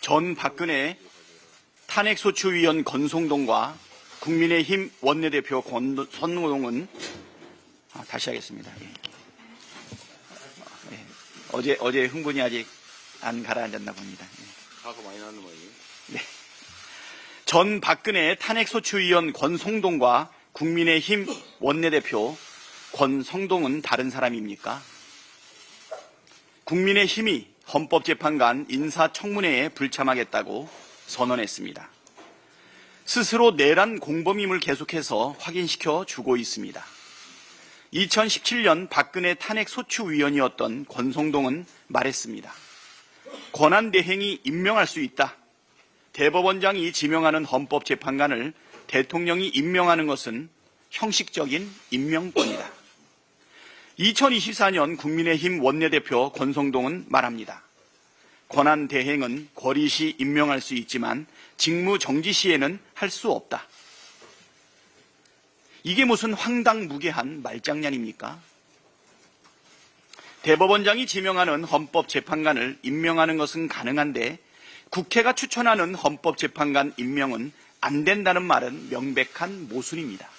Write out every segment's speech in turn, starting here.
전 박근혜 탄핵소추위원 권성동과 국민의힘 원내대표 권성동은 다시 하겠습니다. 어제 흥분이 아직 안 가라앉았나 봅니다. 사고 많이 났는 거예요. 네. 전 박근혜 탄핵소추위원 권성동과 국민의힘 원내대표 권성동은 다른 사람입니까? 국민의힘이 헌법재판관 인사청문회에 불참하겠다고 선언했습니다. 스스로 내란 공범임을 계속해서 확인시켜 주고 있습니다. 2017년 박근혜 탄핵소추위원이었던 권성동은 말했습니다. 권한대행이 임명할 수 있다. 대법원장이 지명하는 헌법재판관을 대통령이 임명하는 것은 형식적인 임명권이다. 2024년 국민의힘 원내대표 권성동은 말합니다. 권한대행은 거리 시 임명할 수 있지만 직무 정지 시에는 할 수 없다. 이게 무슨 황당무계한 말장난입니까? 대법원장이 지명하는 헌법재판관을 임명하는 것은 가능한데 국회가 추천하는 헌법재판관 임명은 안 된다는 말은 명백한 모순입니다.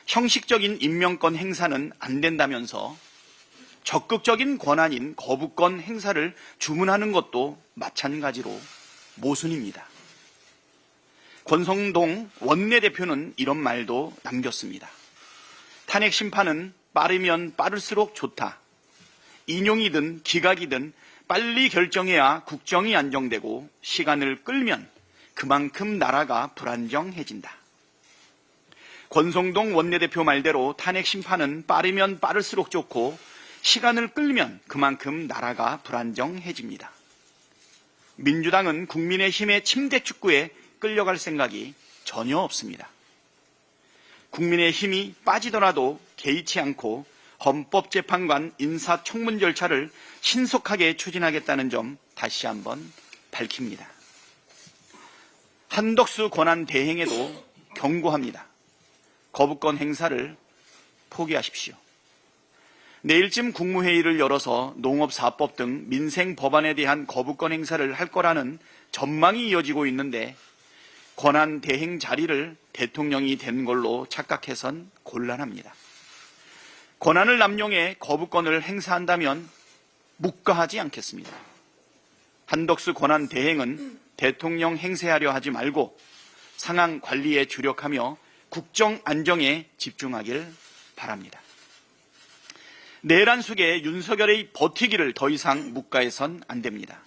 형식적인 임명권 행사는 안 된다면서 적극적인 권한인 거부권 행사를 주문하는 것도 마찬가지로 모순입니다. 권성동 원내대표는 이런 말도 남겼습니다. 탄핵 심판은 빠르면 빠를수록 좋다. 인용이든 기각이든 빨리 결정해야 국정이 안정되고 시간을 끌면 그만큼 나라가 불안정해진다. 권성동 원내대표 말대로 탄핵 심판은 빠르면 빠를수록 좋고 시간을 끌면 그만큼 나라가 불안정해집니다. 민주당은 국민의힘의 침대 축구에 끌려갈 생각이 전혀 없습니다. 국민의힘이 빠지더라도 개의치 않고 헌법재판관 인사청문 절차를 신속하게 추진하겠다는 점 다시 한번 밝힙니다. 한덕수 권한대행에도 경고합니다. 거부권 행사를 포기하십시오. 내일쯤 국무회의를 열어서 농업사법 등 민생 법안에 대한 거부권 행사를 할 거라는 전망이 이어지고 있는데 권한대행 자리를 대통령이 된 걸로 착각해선 곤란합니다. 권한을 남용해 거부권을 행사한다면 묵과하지 않겠습니다. 한덕수 권한대행은 대통령 행세하려 하지 말고 상황 관리에 주력하며 국정 안정에 집중하길 바랍니다. 내란 속에 윤석열의 버티기를 더 이상 묵과해선 안 됩니다.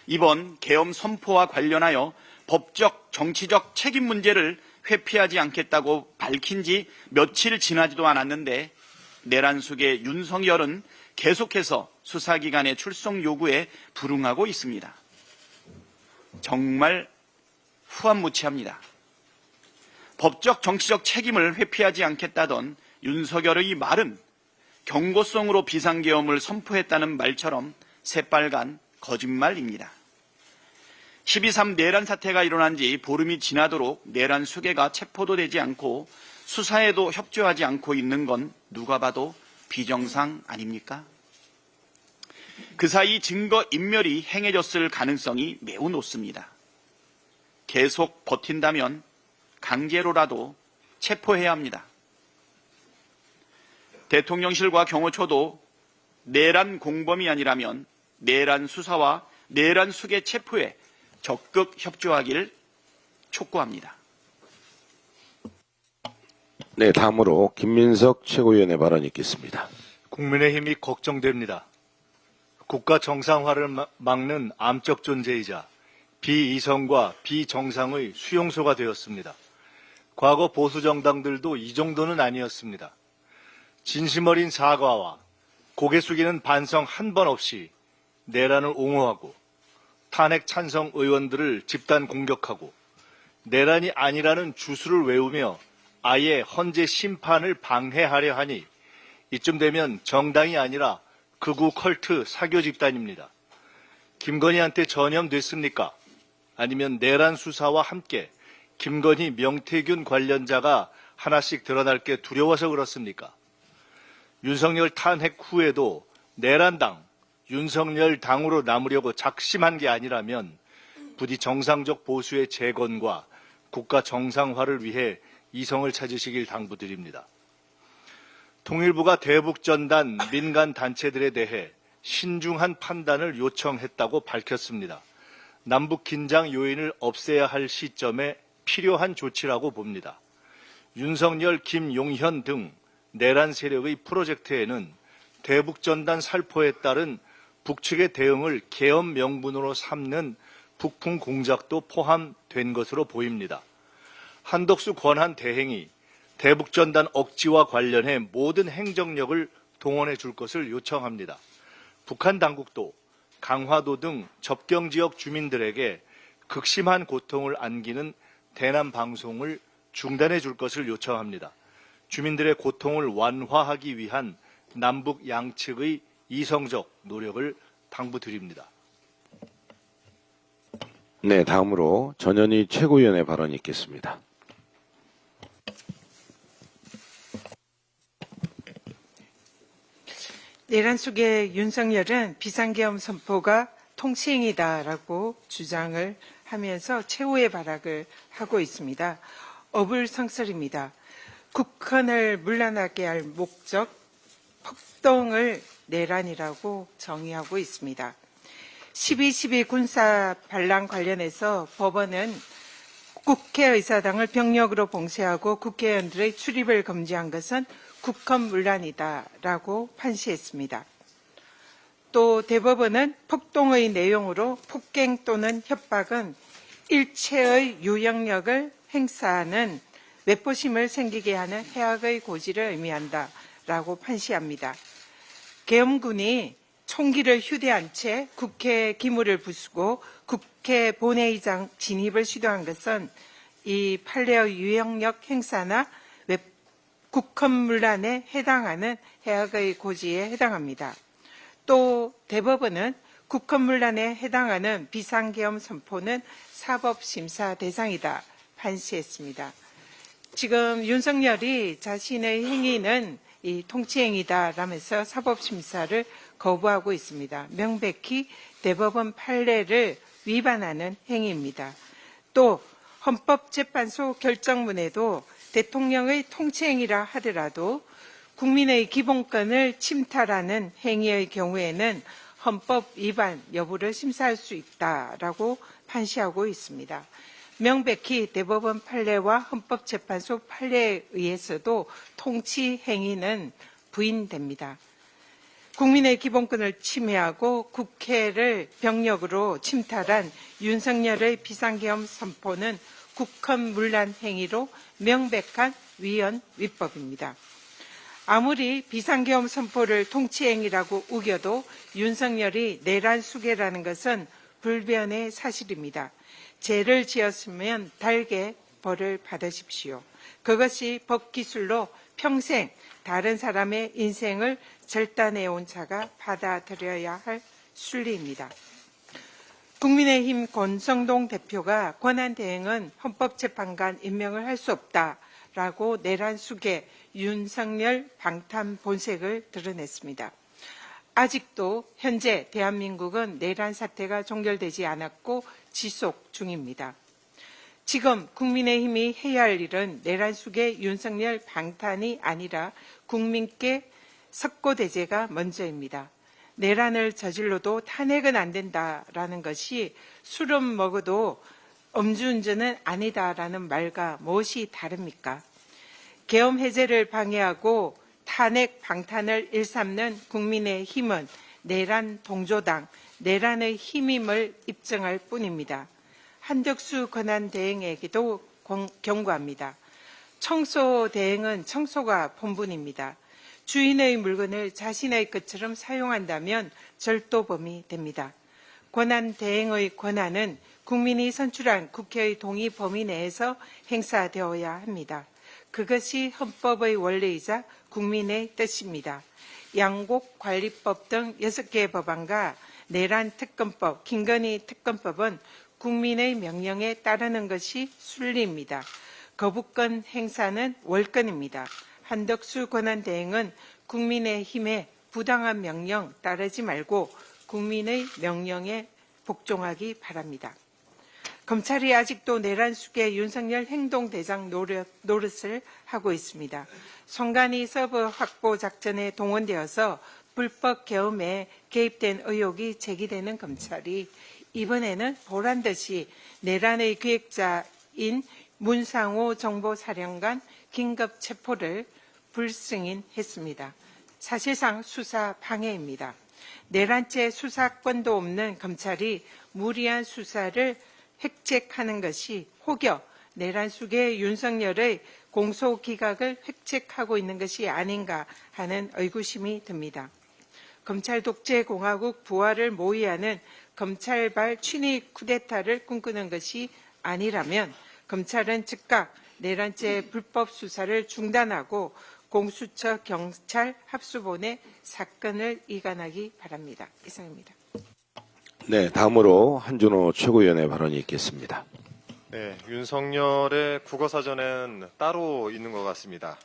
이번 계엄 선포와 관련하여 법적, 정치적 책임 문제를 회피하지 않겠다고 밝힌 지 며칠 지나지도 않았는데 내란 속에 윤석열은 계속해서 수사기관의 출석 요구에 불응하고 있습니다. 정말 후한무치합니다. 법적, 정치적 책임을 회피하지 않겠다던 윤석열의 말은 경고성으로 비상계엄을 선포했다는 말처럼 새빨간 거짓말입니다. 12.3 내란 사태가 일어난 지 보름이 지나도록 내란 수괴가 체포도 되지 않고 수사에도 협조하지 않고 있는 건 누가 봐도 비정상 아닙니까? 그 사이 증거 인멸이 행해졌을 가능성이 매우 높습니다. 계속 버틴다면 강제로라도 체포해야 합니다. 대통령실과 경호처도 내란 공범이 아니라면 내란 수사와 내란 수괴 체포에 적극 협조하길 촉구합니다. 네, 다음으로 김민석 최고위원의 발언이 있겠습니다. 국민의힘이 걱정됩니다. 국가 정상화를 막는 암적 존재이자 비이성과 비정상의 수용소가 되었습니다. 과거 보수 정당들도 이 정도는 아니었습니다. 진심 어린 사과와 고개 숙이는 반성 한 번 없이 내란을 옹호하고 탄핵 찬성 의원들을 집단 공격하고 내란이 아니라는 주술을 외우며 아예 헌재 심판을 방해하려 하니 이쯤 되면 정당이 아니라 극우 컬트 사교 집단입니다. 김건희한테 전염됐습니까? 아니면 내란 수사와 함께 김건희, 명태균 관련자가 하나씩 드러날 게 두려워서 그렇습니까? 윤석열 탄핵 후에도 내란당, 윤석열 당으로 남으려고 작심한 게 아니라면 부디 정상적 보수의 재건과 국가 정상화를 위해 이성을 찾으시길 당부드립니다. 통일부가 대북전단 민간 단체들에 대해 신중한 판단을 요청했다고 밝혔습니다. 남북 긴장 요인을 없애야 할 시점에 필요한 조치라고 봅니다. 윤석열, 김용현 등 내란 세력의 프로젝트에는 대북전단 살포에 따른 북측의 대응을 계엄 명분으로 삼는 북풍 공작도 포함된 것으로 보입니다. 한덕수 권한 대행이 대북전단 억지와 관련해 모든 행정력을 동원해 줄 것을 요청합니다. 북한 당국도 강화도 등 접경 지역 주민들에게 극심한 고통을 안기는 대남 방송을 중단해 줄 것을 요청합니다. 주민들의 고통을 완화하기 위한 남북 양측의 이성적 노력을 당부드립니다. 네, 다음으로 전현희 최고위원의 발언이 있겠습니다. 내란 속의 윤석열은 비상계엄 선포가 통치행위다라고 주장을 하면서 최후의 발악을 하고 있습니다. 어불성설입니다. 국헌을 문란하게 할 목적, 폭동을 내란이라고 정의하고 있습니다. 12.12 군사 반란 관련해서 법원은 국회의사당을 병력으로 봉쇄하고 국회의원들의 출입을 금지한 것은 국헌문란이다라고 판시했습니다. 또 대법원은 폭동의 내용으로 폭행 또는 협박은 일체의 유형력을 행사하는 외포심을 생기게 하는 해악의 고지를 의미한다라고 판시합니다. 계엄군이 총기를 휴대한 채 국회 기물을 부수고 국회 본회의장 진입을 시도한 것은 이 판례의 유형력 행사나 국헌문란에 해당하는 해악의 고지에 해당합니다. 또 대법원은 국헌문란에 해당하는 비상계엄 선포는 사법심사 대상이다 판시했습니다. 지금 윤석열이 자신의 행위는 이 통치행위다라면서 사법심사를 거부하고 있습니다. 명백히 대법원 판례를 위반하는 행위입니다. 또 헌법재판소 결정문에도 대통령의 통치행위라 하더라도 국민의 기본권을 침탈하는 행위의 경우에는 헌법 위반 여부를 심사할 수 있다라고 판시하고 있습니다. 명백히 대법원 판례와 헌법재판소 판례에 의해서도 통치행위는 부인됩니다. 국민의 기본권을 침해하고 국회를 병력으로 침탈한 윤석열의 비상계엄 선포는 국헌문란 행위로 명백한 위헌 위법입니다. 아무리 비상계엄 선포를 통치행위라고 우겨도 윤석열이 내란 수괴라는 것은 불변의 사실입니다. 죄를 지었으면 달게 벌을 받으십시오. 그것이 법기술로 평생 다른 사람의 인생을 절단해온 자가 받아들여야 할 순리입니다. 국민의힘 권성동 대표가 권한대행은 헌법재판관 임명을 할 수 없다라고 내란 수괴 윤석열 방탄 본색을 드러냈습니다. 아직도 현재 대한민국은 내란 사태가 종결되지 않았고 지속 중입니다. 지금 국민의힘이 해야 할 일은 내란 수괴 윤석열 방탄이 아니라 국민께 석고대죄가 먼저입니다. 내란을 저질러도 탄핵은 안 된다라는 것이 술은 먹어도 음주운전은 아니다라는 말과 무엇이 다릅니까? 계엄 해제를 방해하고 탄핵 방탄을 일삼는 국민의힘은 내란 동조당, 내란의 힘임을 입증할 뿐입니다. 한덕수 권한대행에게도 경고합니다. 청소대행은 청소가 본분입니다. 주인의 물건을 자신의 것처럼 사용한다면 절도범이 됩니다. 권한대행의 권한은 국민이 선출한 국회의 동의 범위 내에서 행사되어야 합니다. 그것이 헌법의 원리이자 국민의 뜻입니다. 양곡관리법 등 6개의 법안과 내란특검법, 김건희 특검법은 국민의 명령에 따르는 것이 순리입니다. 거부권 행사는 월권입니다. 한덕수 권한대행은 국민의힘의 부당한 명령 따르지 말고 국민의 명령에 복종하기 바랍니다. 검찰이 아직도 내란 속의 윤석열 행동대장 노릇을 하고 있습니다. 선관위 서버 확보 작전에 동원되어서 불법 계엄에 개입된 의혹이 제기되는 검찰이 이번에는 보란듯이 내란의 기획자인 문상호 정보사령관 긴급 체포를 불승인했습니다. 사실상 수사 방해입니다. 내란죄 수사권도 없는 검찰이 무리한 수사를 획책하는 것이 혹여 내란 속의 윤석열의 공소기각을 획책하고 있는 것이 아닌가 하는 의구심이 듭니다. 검찰 독재 공화국 부활을 모의하는 검찰발 친위 쿠데타를 꿈꾸는 것이 아니라면 검찰은 즉각 내란죄 불법 수사를 중단하고 공수처 경찰 합수본에 사건을 이관하기 바랍니다. 이상입니다. 네, 다음으로 한준호 최고위원의 발언이 있겠습니다. 네, 윤석열의 국어사전은 따로 있는 것 같습니다.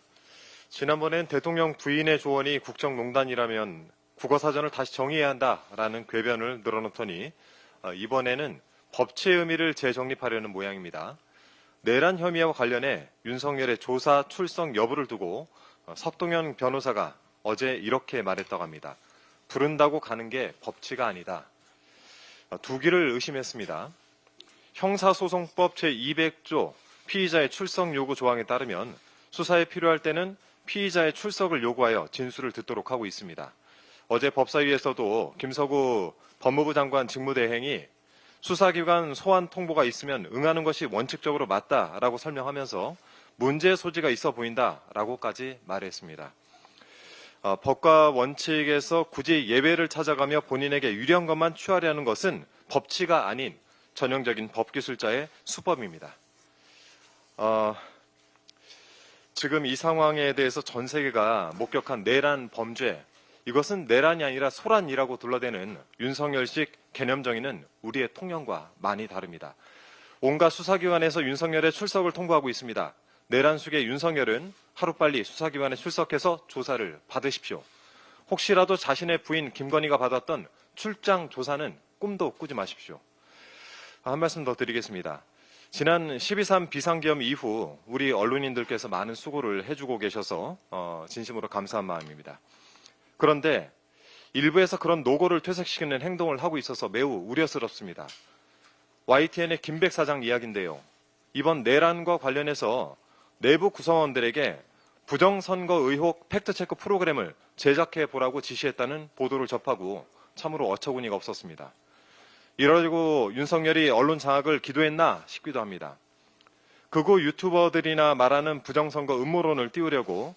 지난번엔 대통령 부인의 조언이 국정농단이라면 국어사전을 다시 정의해야 한다라는 궤변을 늘어놓더니 이번에는 법치의 의미를 재정립하려는 모양입니다. 내란 혐의와 관련해 윤석열의 조사 출석 여부를 두고 석동현 변호사가 어제 이렇게 말했다고 합니다. 부른다고 가는 게 법치가 아니다. 두 길을 의심했습니다. 형사소송법 제200조 피의자의 출석 요구 조항에 따르면 수사에 필요할 때는 피의자의 출석을 요구하여 진술을 듣도록 하고 있습니다. 어제 법사위에서도 김서구 법무부 장관 직무대행이 수사기관 소환 통보가 있으면 응하는 것이 원칙적으로 맞다라고 설명하면서 문제의 소지가 있어 보인다라고까지 말했습니다. 법과 원칙에서 굳이 예외를 찾아가며 본인에게 유리한 것만 취하려는 것은 법치가 아닌 전형적인 법기술자의 수법입니다. 지금 이 상황에 대해서 전 세계가 목격한 내란 범죄, 이것은 내란이 아니라 소란이라고 둘러대는 윤석열식 개념 정의는 우리의 통념과 많이 다릅니다. 온갖 수사기관에서 윤석열의 출석을 통보하고 있습니다. 내란 속의 윤석열은 하루빨리 수사기관에 출석해서 조사를 받으십시오. 혹시라도 자신의 부인 김건희가 받았던 출장 조사는 꿈도 꾸지 마십시오. 한 말씀 더 드리겠습니다. 지난 12.3 비상계엄 이후 우리 언론인들께서 많은 수고를 해주고 계셔서 진심으로 감사한 마음입니다. 그런데 일부에서 그런 노고를 퇴색시키는 행동을 하고 있어서 매우 우려스럽습니다. YTN의 김백 사장 이야기인데요. 이번 내란과 관련해서 내부 구성원들에게 부정선거 의혹 팩트체크 프로그램을 제작해 보라고 지시했다는 보도를 접하고 참으로 어처구니가 없었습니다. 이러고 윤석열이 언론 장악을 기도했나 싶기도 합니다. 극우 유튜버들이나 말하는 부정선거 음모론을 띄우려고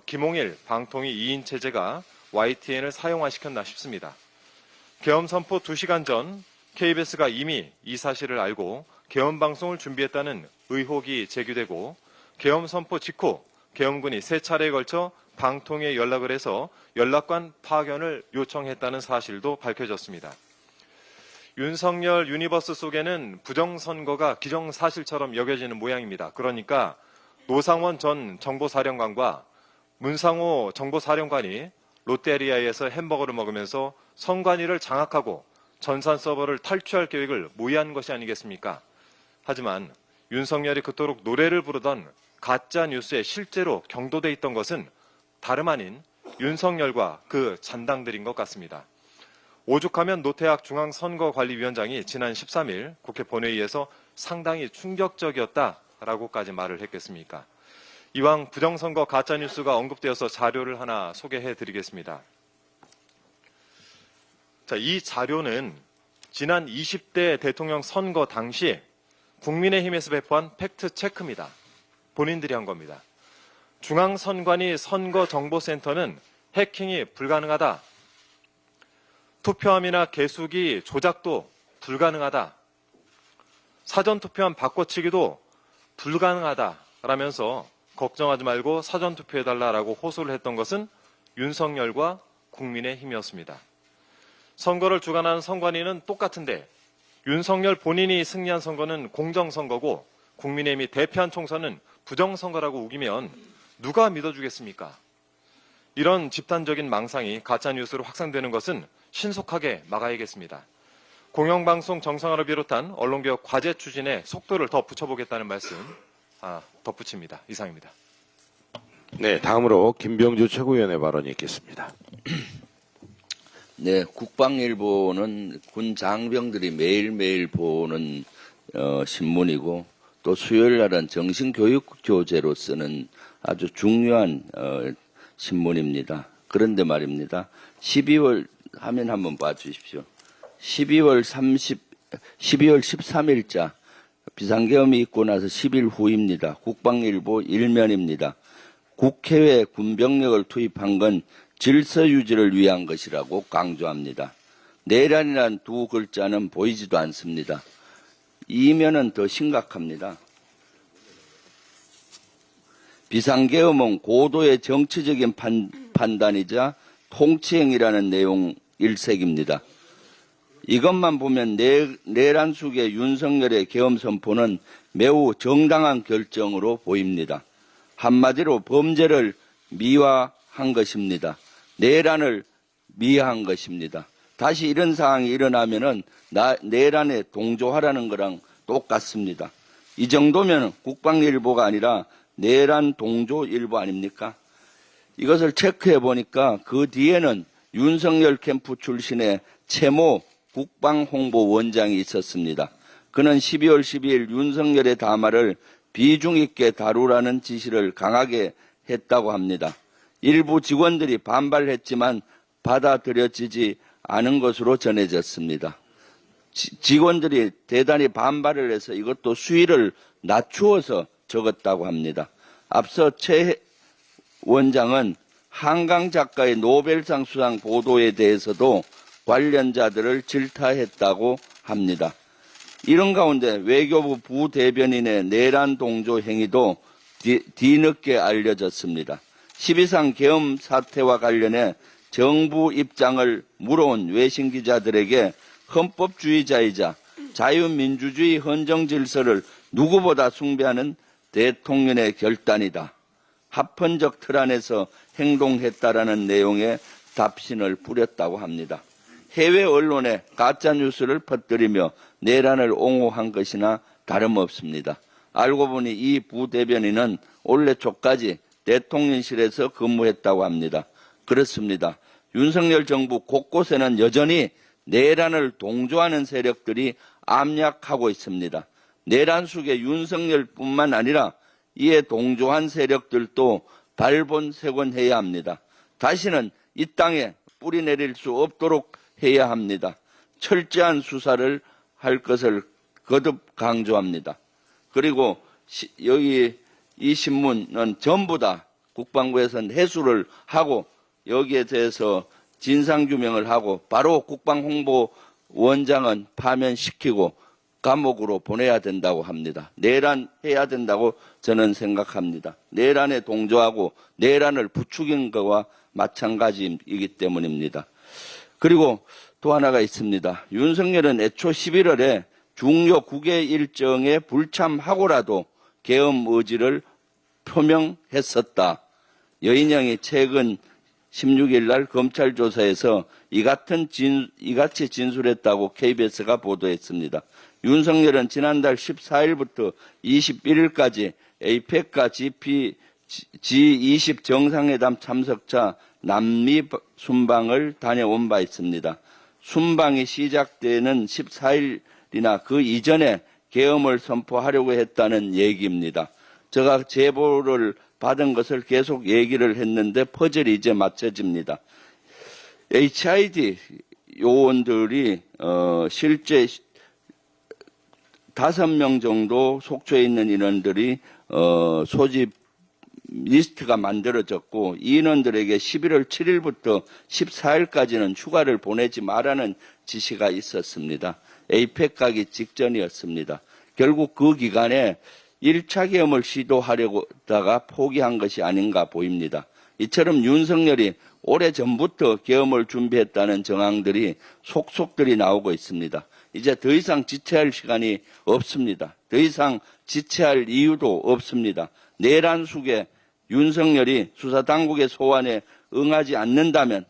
김홍일 방통위 2인 체제가 YTN을 사용화시켰나 싶습니다. 계엄 선포 2시간 전 KBS가 이미 이 사실을 알고 계엄 방송을 준비했다는 의혹이 제기되고 계엄 선포 직후 계엄군이 3차례에 걸쳐 방통위에 연락을 해서 연락관 파견을 요청했다는 사실도 밝혀졌습니다. 윤석열 유니버스 속에는 부정선거가 기정사실처럼 여겨지는 모양입니다. 그러니까 노상원 전 정보사령관과 문상호 정보사령관이 롯데리아에서 햄버거를 먹으면서 선관위를 장악하고 전산 서버를 탈취할 계획을 모의한 것이 아니겠습니까? 하지만 윤석열이 그토록 노래를 부르던 가짜 뉴스에 실제로 경도돼 있던 것은 다름 아닌 윤석열과 그 잔당들인 것 같습니다. 오죽하면 노태학 중앙선거관리위원장이 지난 13일 국회 본회의에서 상당히 충격적이었다라고까지 말을 했겠습니까? 이왕 부정선거 가짜뉴스가 언급되어서 자료를 하나 소개해드리겠습니다. 자, 이 자료는 지난 20대 대통령 선거 당시 국민의힘에서 배포한 팩트체크입니다. 본인들이 한 겁니다. 중앙선관위 선거정보센터는 해킹이 불가능하다. 투표함이나 개수기 조작도 불가능하다. 사전투표함 바꿔치기도 불가능하다라면서 걱정하지 말고 사전투표해달라고 호소를 했던 것은 윤석열과 국민의힘이었습니다. 선거를 주관하는 선관위는 똑같은데 윤석열 본인이 승리한 선거는 공정선거고 국민의힘이 대표한 총선은 부정선거라고 우기면 누가 믿어주겠습니까? 이런 집단적인 망상이 가짜뉴스로 확산되는 것은 신속하게 막아야겠습니다. 공영방송 정상화를 비롯한 언론개혁 과제 추진에 속도를 더 붙여보겠다는 말씀 덧붙입니다. 이상입니다. 네, 다음으로 김병주 최고위원의 발언이 있겠습니다. 네, 국방일보는 군 장병들이 매일매일 보는 신문이고 또 수요일 날은 정신교육 교재로 쓰는 아주 중요한 신문입니다. 그런데 말입니다. 12월 화면 한번 봐주십시오. 12월 13일자 비상계엄이 있고 나서 10일 후입니다. 국방일보 일면입니다. 국회에 군병력을 투입한 건 질서 유지를 위한 것이라고 강조합니다. 내란이란 두 글자는 보이지도 않습니다. 이면은 더 심각합니다. 비상계엄은 고도의 정치적인 판단이자 통치행위라는 내용 일색입니다. 이것만 보면 내란 속의 윤석열의 계엄 선포는 매우 정당한 결정으로 보입니다. 한마디로 범죄를 미화한 것입니다. 내란을 미화한 것입니다. 다시 이런 상황이 일어나면은 내란에 동조하라는 거랑 똑같습니다. 이 정도면 국방일보가 아니라 내란 동조일보 아닙니까? 이것을 체크해 보니까 그 뒤에는 윤석열 캠프 출신의 최모 국방홍보원장이 있었습니다. 그는 12월 12일 윤석열의 담화를 비중 있게 다루라는 지시를 강하게 했다고 합니다. 일부 직원들이 반발했지만 받아들여지지 않은 것으로 전해졌습니다. 직원들이 대단히 반발을 해서 이것도 수위를 낮추어서 적었다고 합니다. 앞서 최 원장은 한강 작가의 노벨상 수상 보도에 대해서도 관련자들을 질타했다고 합니다. 이런 가운데 외교부 부대변인의 내란 동조 행위도 뒤늦게 알려졌습니다. 12상 계엄 사태와 관련해 정부 입장을 물어온 외신 기자들에게 헌법주의자이자 자유민주주의 헌정 질서를 누구보다 숭배하는 대통령의 결단이다. 합헌적 틀 안에서 행동했다라는 내용의 답신을 뿌렸다고 합니다. 해외 언론에 가짜뉴스를 퍼뜨리며 내란을 옹호한 것이나 다름없습니다. 알고 보니 이 부대변인은 올해 초까지 대통령실에서 근무했다고 합니다. 그렇습니다. 윤석열 정부 곳곳에는 여전히 내란을 동조하는 세력들이 암약하고 있습니다. 내란 속에 윤석열뿐만 아니라 이에 동조한 세력들도 발본색원해야 합니다. 다시는 이 땅에 뿌리 내릴 수 없도록 해야 합니다. 철저한 수사를 할 것을 거듭 강조합니다. 그리고 여기 이 신문은 전부 다 국방부에서는 해수를 하고 여기에 대해서 진상규명을 하고 바로 국방홍보원장은 파면시키고 감옥으로 보내야 된다고 합니다. 내란해야 된다고 저는 생각합니다. 내란에 동조하고 내란을 부추긴 것과 마찬가지이기 때문입니다. 그리고 또 하나가 있습니다. 윤석열은 애초 11월에 중요 국외 일정에 불참하고라도 계엄 의지를 표명했었다. 여인영이 최근 16일 날 검찰 조사에서 이같이 진술했다고 KBS가 보도했습니다. 윤석열은 지난달 14일부터 21일까지 APEC과 G20 정상회담 참석차 남미 순방을 다녀온 바 있습니다. 순방이 시작되는 14일이나 그 이전에 계엄을 선포하려고 했다는 얘기입니다. 제가 제보를 받은 것을 계속 얘기를 했는데 퍼즐이 이제 맞춰집니다. HID 요원들이 실제 5명 정도 속초에 있는 인원들이 소집 리스트가 만들어졌고 이 인원들에게 11월 7일부터 14일까지는 휴가를 보내지 말라는 지시가 있었습니다. 에이펙 가기 직전이었습니다. 결국 그 기간에 1차 계엄을 시도하려다가 포기한 것이 아닌가 보입니다. 이처럼 윤석열이 오래전부터 계엄을 준비했다는 정황들이 속속들이 나오고 있습니다. 이제 더 이상 지체할 시간이 없습니다. 더 이상 지체할 이유도 없습니다. 내란 속에 윤석열이 수사당국의 소환에 응하지 않는다면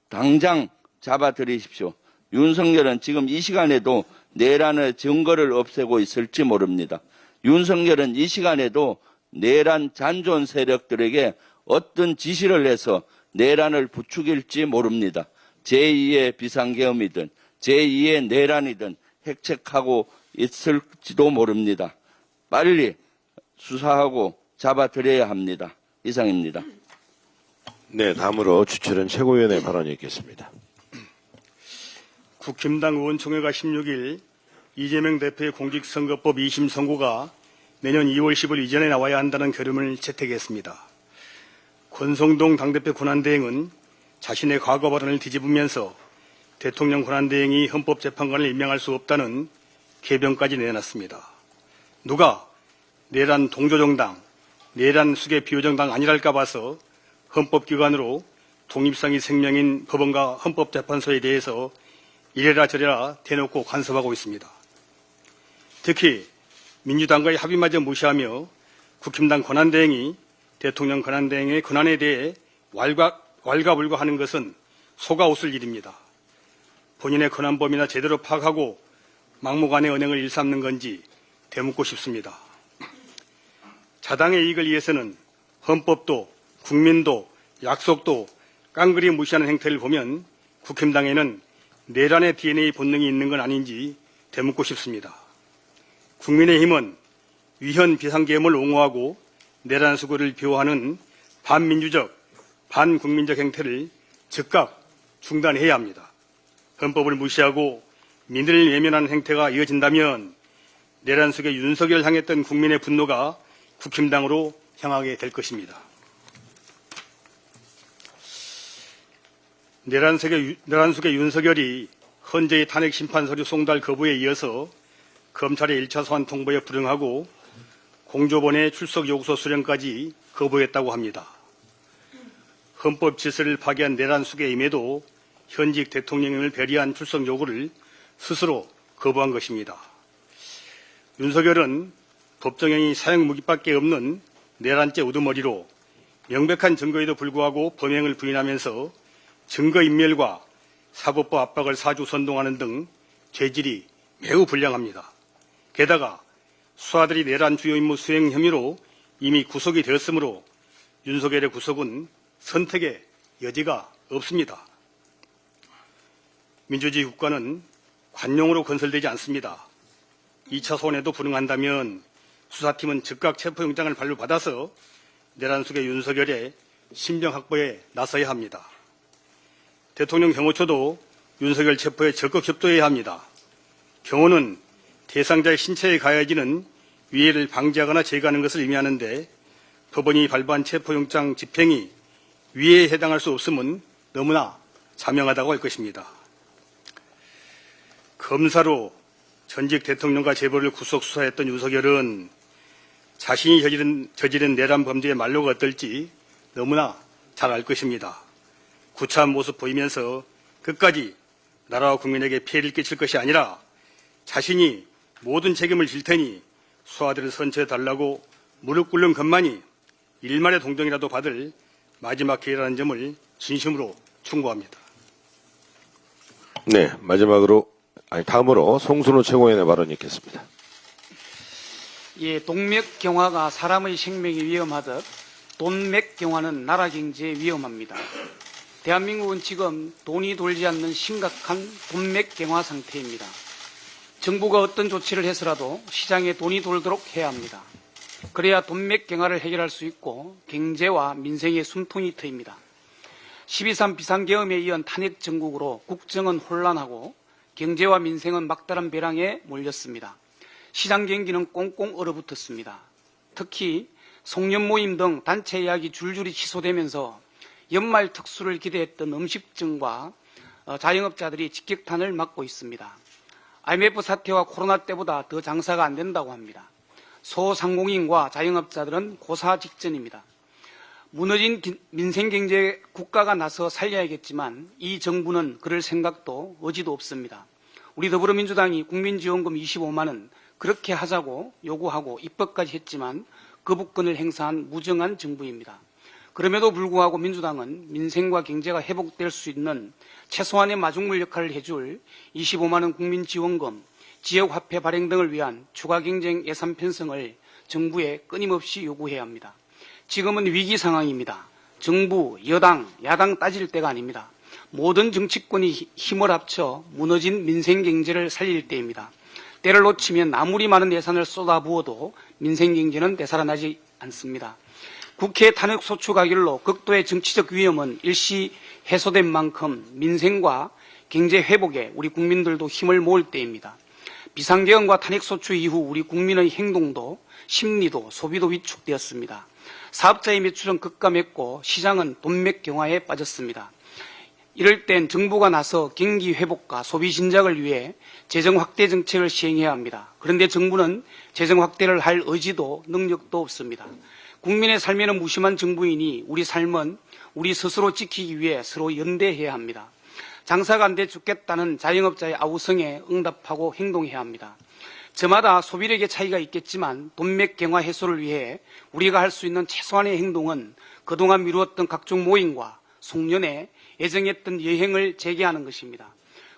당장 잡아들이십시오. 윤석열은 지금 이 시간에도 내란의 증거를 없애고 있을지 모릅니다. 윤석열은 이 시간에도 내란 잔존 세력들에게 어떤 지시를 해서 내란을 부추길지 모릅니다. 제2의 비상계엄이든 제2의 내란이든 핵책하고 있을지도 모릅니다. 빨리 수사하고 잡아들여야 합니다. 이상입니다. 네, 다음으로 주철현 최고위원의 발언이 있겠습니다. 국힘당 의원총회가 16일 이재명 대표의 공직선거법 2심 선고가 내년 2월 10일 이전에 나와야 한다는 결론을 채택했습니다. 권성동 당대표 권한대행은 자신의 과거 발언을 뒤집으면서 대통령 권한대행이 헌법재판관을 임명할 수 없다는 개변까지 내놨습니다. 누가 내란 동조정당, 내란 수계 비호정당 아니랄까 봐서 헌법기관으로 독립성이 생명인 법원과 헌법재판소에 대해서 이래라 저래라 대놓고 간섭하고 있습니다. 특히 민주당과의 합의마저 무시하며 국힘당 권한대행이 대통령 권한대행의 권한에 대해 왈가불가하는 것은 속아 웃을 일입니다. 본인의 권한 범위나 제대로 파악하고 막무가내 언행을 일삼는 건지 되묻고 싶습니다. 자당의 이익을 위해서는 헌법도 국민도 약속도 깡그리 무시하는 행태를 보면 국힘당에는 내란의 DNA 본능이 있는 건 아닌지 되묻고 싶습니다. 국민의힘은 위헌 비상계엄을 옹호하고 내란 수구를 비호하는 반민주적, 반국민적 행태를 즉각 중단해야 합니다. 헌법을 무시하고 민을 외면하는 행태가 이어진다면 내란 속에 윤석열 향했던 국민의 분노가 국힘당으로 향하게 될 것입니다. 내란 속의 윤석열이 헌재의 탄핵 심판 서류 송달 거부에 이어서 검찰의 1차 소환 통보에 불응하고 공조본의 출석 요구서 수령까지 거부했다고 합니다. 헌법 질서를 파괴한 내란 속에 임해도 현직 대통령을 배려한 출석 요구를 스스로 거부한 것입니다. 윤석열은 법정형이 사형 무기밖에 없는 내란죄 우두머리로 명백한 증거에도 불구하고 범행을 부인하면서 증거인멸과 사법부 압박을 사주 선동하는 등 죄질이 매우 불량합니다. 게다가 수하들이 내란 주요 임무 수행 혐의로 이미 구속이 되었으므로 윤석열의 구속은 선택의 여지가 없습니다. 민주주의 국가는 관용으로 건설되지 않습니다. 2차 소환에도 불응한다면 수사팀은 즉각 체포영장을 발부받아서 내란 속의 윤석열의 신병 확보에 나서야 합니다. 대통령 경호처도 윤석열 체포에 적극 협조해야 합니다. 경호는 대상자의 신체에 가해지는 위해를 방지하거나 제거하는 것을 의미하는데 법원이 발부한 체포영장 집행이 위해에 해당할 수 없음은 너무나 자명하다고 할 것입니다. 검사로 전직 대통령과 재벌을 구속 수사했던 윤석열은 자신이 저지른 내란 범죄의 말로가 어떨지 너무나 잘 알 것입니다. 구차한 모습 보이면서 끝까지 나라와 국민에게 피해를 끼칠 것이 아니라 자신이 모든 책임을 질 테니 수하들을 선처해달라고 무릎 꿇는 것만이 일말의 동정이라도 받을 마지막 기회라는 점을 진심으로 충고합니다. 네, 다음으로 송순호 최고위원의 발언이 있겠습니다. 예, 동맥경화가 사람의 생명이 위험하듯 돈맥경화는 나라 경제에 위험합니다. 대한민국은 지금 돈이 돌지 않는 심각한 돈맥경화 상태입니다. 정부가 어떤 조치를 해서라도 시장에 돈이 돌도록 해야 합니다. 그래야 돈맥경화를 해결할 수 있고 경제와 민생의 숨통이 트입니다. 12.3 비상계엄에 이은 탄핵 정국으로 국정은 혼란하고 경제와 민생은 막다른 벼랑에 몰렸습니다. 시장 경기는 꽁꽁 얼어붙었습니다. 특히 송년 모임 등 단체 예약이 줄줄이 취소되면서 연말 특수를 기대했던 음식점과 자영업자들이 직격탄을 맞고 있습니다. IMF 사태와 코로나 때보다 더 장사가 안 된다고 합니다. 소상공인과 자영업자들은 고사 직전입니다. 무너진 민생경제 국가가 나서 살려야겠지만 이 정부는 그럴 생각도 의지도 없습니다. 우리 더불어민주당이 국민지원금 25만 원 그렇게 하자고 요구하고 입법까지 했지만 거부권을 행사한 무정한 정부입니다. 그럼에도 불구하고 민주당은 민생과 경제가 회복될 수 있는 최소한의 마중물 역할을 해줄 25만 원 국민지원금, 지역화폐 발행 등을 위한 추가 경쟁 예산 편성을 정부에 끊임없이 요구해야 합니다. 지금은 위기 상황입니다. 정부, 여당, 야당 따질 때가 아닙니다. 모든 정치권이 힘을 합쳐 무너진 민생 경제를 살릴 때입니다. 때를 놓치면 아무리 많은 예산을 쏟아부어도 민생 경제는 되살아나지 않습니다. 국회 탄핵 소추 가결로 극도의 정치적 위험은 일시 해소된 만큼 민생과 경제 회복에 우리 국민들도 힘을 모을 때입니다. 비상계엄과 탄핵 소추 이후 우리 국민의 행동도 심리도 소비도 위축되었습니다. 사업자의 매출은 급감했고 시장은 돈맥 경화에 빠졌습니다. 이럴 땐 정부가 나서 경기 회복과 소비 진작을 위해 재정 확대 정책을 시행해야 합니다. 그런데 정부는 재정 확대를 할 의지도 능력도 없습니다. 국민의 삶에는 무심한 정부이니 우리 삶은 우리 스스로 지키기 위해 서로 연대해야 합니다. 장사가 안 돼 죽겠다는 자영업자의 아우성에 응답하고 행동해야 합니다. 저마다 소비력의 차이가 있겠지만 돈맥 경화 해소를 위해 우리가 할 수 있는 최소한의 행동은 그동안 미루었던 각종 모임과 송년회, 예정했던 여행을 재개하는 것입니다.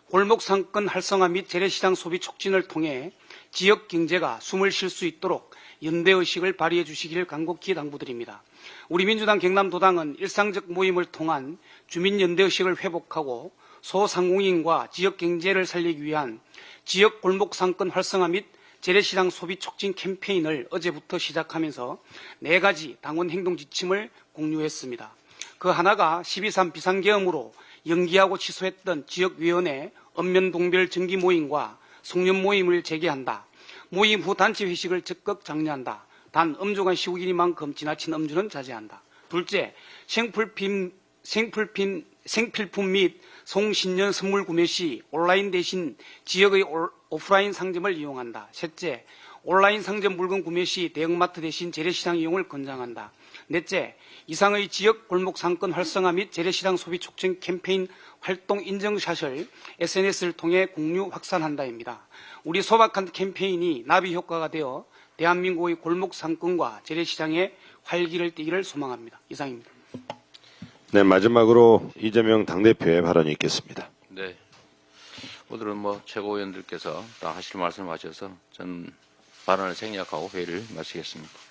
골목 상권 활성화 및 재래시장 소비 촉진을 통해 지역 경제가 숨을 쉴 수 있도록 연대의식을 발휘해 주시길 간곡히 당부드립니다. 우리 민주당 경남도당은 일상적 모임을 통한 주민연대의식을 회복하고 소상공인과 지역 경제를 살리기 위한 지역 골목 상권 활성화 및 재래시장 소비 촉진 캠페인을 어제부터 시작하면서 4가지 당원 행동 지침을 공유했습니다. 그 하나가 12.3 비상계엄으로 연기하고 취소했던 지역위원회 읍면동별 정기 모임과 송년 모임을 재개한다. 모임 후 단체 회식을 적극 장려한다. 단 엄중한 시국이니만큼 지나친 음주는 자제한다. 둘째, 생필품 및 송신년 선물 구매 시 온라인 대신 지역의 오프라인 상점을 이용한다. 셋째, 온라인 상점 물건 구매 시 대형마트 대신 재래시장 이용을 권장한다. 넷째, 이상의 지역 골목 상권 활성화 및 재래시장 소비 촉진 캠페인 활동 인증샷을 SNS를 통해 공유 확산한다입니다. 우리 소박한 캠페인이 나비 효과가 되어 대한민국의 골목 상권과 재래시장에 활기를 띠기를 소망합니다. 이상입니다. 네, 마지막으로 이재명 당대표의 발언이 있겠습니다. 네. 오늘은 최고위원들께서 다 하실 말씀을 하셔서 전 발언을 생략하고 회의를 마치겠습니다.